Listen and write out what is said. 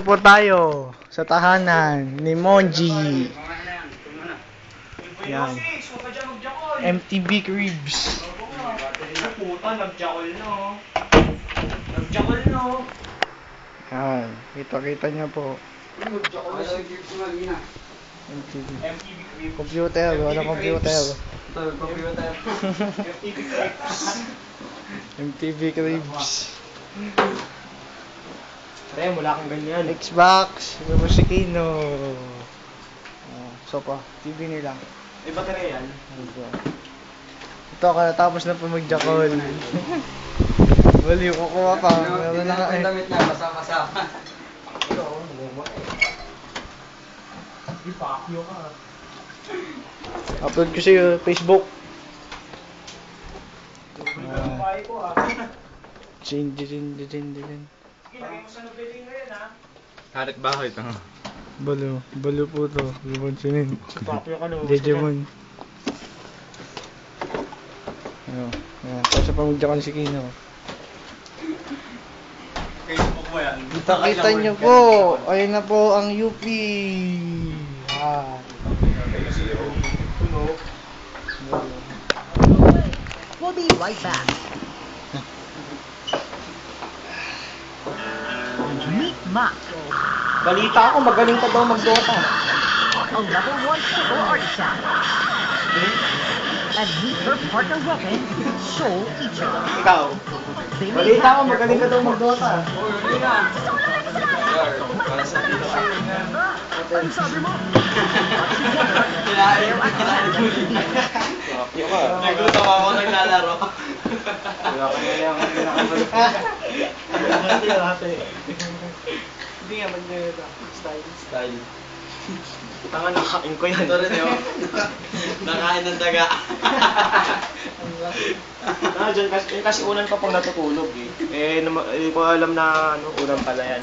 Po tayo sa tahanan ni Monji. Yan. MTV Cribs. Puta, nagjakol no. Nagjakol no. Yan. Kita-kita niya po. Nagjakol na si MTV. MTV Cribs. Computer. Walang computer. Computer. MTV Cribs. MTV Cribs. Pre, wala kang ganyan. Xbox. Musikino. Sopa. TV nila. May baterya yan. Ito, katapos na po mag-jakol. Wali, kukuha pa. Meron na Ang damit niya, masama-sama. Ito, bumaba eh. Ipakyo ka. Upload ko sa Facebook. Babae ko ah. Din. Ilagay mo sa nobeli ngayon ha. Harit bahay ito. Balo po to. Lumansinin. Ipakyo ka no. Jejemon. Ayan. Tapos pa mag-jakol si Kino. Facebook mo yan. Kita nyo po. Ayun na po ang UP. We'll be right back. Meet Mac, Balita ako, magaling ka daw mag-Dota. a level 1 soul artisan. And meet her partner weapon, Soul Eater. Ikaw. They may Balita ako, have their magaling ka daw own mag-Dota. Para sa dito. Ano sabi mo? Ipakyo ka. Nagutom ako naglalaro. Wala ka na lang ang pinakabalik. Hindi nga, mag-Dota. Style. Tanga, nakain ko yan. Ito rin yun. Nakain ng daga. Dyan kasi unan pa pang natutulog eh. Hindi ko alam na unan pala yan.